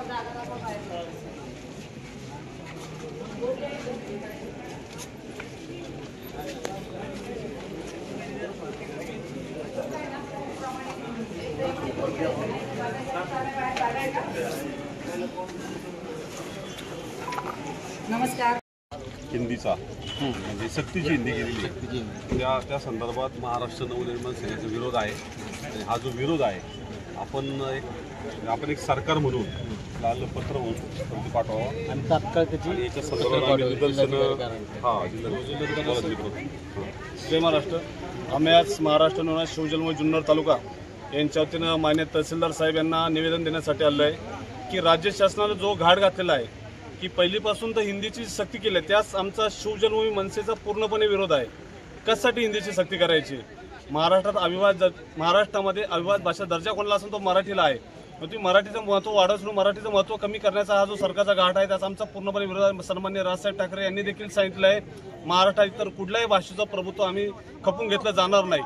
नमस्कार। हिंदीचा म्हणजे सक्तीची हिंदी केलेली त्या संदर्भात महाराष्ट्र नवनिर्माण सेनेचा विरोध आहे। आणि हा जो विरोध आहे आपण एक सरकार म्हणून लाल पत्र म्हणून पाठवावा आणि तात्काळ त्याची याच्या संदर्भात जय महाराष्ट्र। आम्ही आज महाराष्ट्र नवनिर्माण शिवजन्म जुन्नर तालुका यांच्या वतीनं मान्य तहसीलदार साहेब यांना निवेदन देण्यासाठी आलं आहे की राज्य शासनाने जो घाट घातलेला आहे की पहिलीपासून तर हिंदीची सक्ती केली आहे, त्यास आमचा शिवजन्मभूमी मनसेचा पूर्णपणे विरोध आहे। कशासाठी हिंदीची सक्ती करायची? महाराष्ट्रामध्ये अविभाज्य भाषा दर्जा कोणाला असेल तो मराठीला आहे। मग तुम्ही मराठीचं महत्त्व वाढवून मराठीचं महत्त्व कमी करण्याचा हा जो सरकारचा घाट आहे त्याचा आमचा पूर्णपणे विरोध आहे। सन्माननीय राजसाहेब ठाकरे यांनी देखील सांगितलं आहे महाराष्ट्रात इतर कुठल्याही भाषेचं प्रभुत्व आम्ही खपून घेतलं जाणार नाही।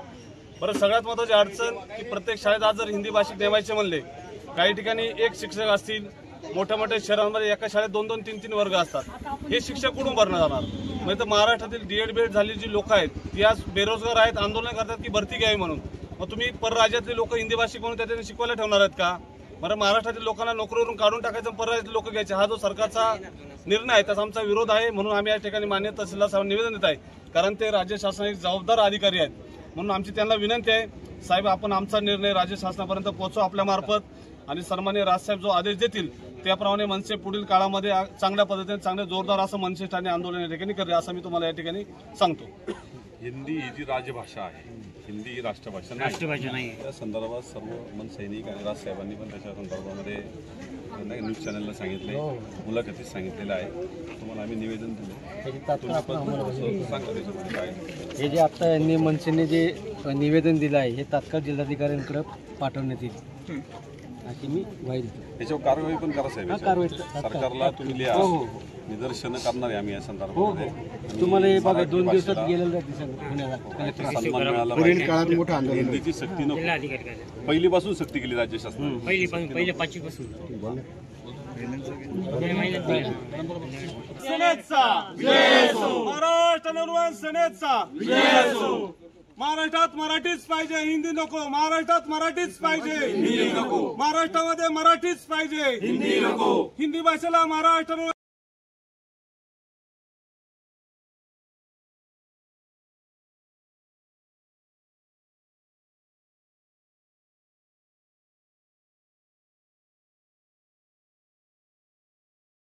बरं, सगळ्यात महत्त्वाची अडचण की प्रत्येक शाळेत आज जर हिंदी भाषिक नेमायचे म्हणले, काही ठिकाणी एक शिक्षक असतील, मोठ्या मोठ्या शहरांमध्ये एका शाळेत 2-2, 3-3 वर्ग असतात। हे शिक्षक कुठून भरणार जाणार? म्हणजे महाराष्ट्रातील डीएड बीएड झालेली जी लोक आहेत ती आज बेरोजगार आहेत, आंदोलन करतात की भरती घ्यावी म्हणून। मग तुम्ही परराज्यातले लोक हिंदी भाषिक म्हणून त्याच्याने शिकवायला ठेवणार आहेत का? बरं, महाराष्ट्रातील लोकांना नोकरीवरून काढून टाकायचं, परराज्यातील लोक घ्यायचे, हा जो सरकारचा निर्णय आहे त्याचा आमचा विरोध आहे। म्हणून आम्ही या ठिकाणी मान्य तहसीलदार साहेबांना निवेदन देत आहे, कारण ते राज्य शासनाचे जबाबदार अधिकारी आहेत। म्हणून आमची त्यांना विनंती आहे, साहेब आपण आमचा निर्णय राज्य शासनापर्यंत पोहोचवा आपल्या मार्फत, आणि सन्माननीय राजसाहेब जो आदेश देतील त्याप्रमाणे मनसे पुढील काळामध्ये चांगल्या पद्धतीने चांगले जोरदार असं मनसे ठाणे आंदोलन या ठिकाणी करेल असं मी तुम्हाला या ठिकाणी सांगतो। हिंदी ही जी राजभाषा आहे, हिंदी ही राष्ट्रभाषा नाही। त्या संदर्भात सर्व मन सैनिक आणि राजसाहेबांनी पण त्याच्या संदर्भामध्ये न्यूज चॅनलला सांगितले, मुलाखतीत सांगितलेलं आहे। तुम्हाला आम्ही निवेदन दिलं, हे जे आता यांनी मनसेने जे निवेदन दिलं आहे हे तात्काळ जिल्हाधिकाऱ्यांकडे पाठवण्यात येईल अशी मी ग्वाही देतो। याच्यावर कारवाई पण करा साहेब, कारवाई सरकारला तुम्ही लिहा, निदर्शनं करणार आहे आम्ही या संदर्भामध्ये। तुम्हाला हे बघा 2 दिवसात गेलेलं सन्मान मिळाला पाहिजे। हिंदीची सक्ती नको, पहिलीपासून सक्ती केली राज्य शासनाने, पहिले 5वी पासून। महाराष्ट्र नवनिर्माण सेनेचा महाराष्ट्रात मराठीच पाहिजे, हिंदी नको। महाराष्ट्रात मराठीच पाहिजे, हिंदी नको। महाराष्ट्रामध्ये मराठीच पाहिजे, हिंदी नको। हिंदी भाषेला महाराष्ट्र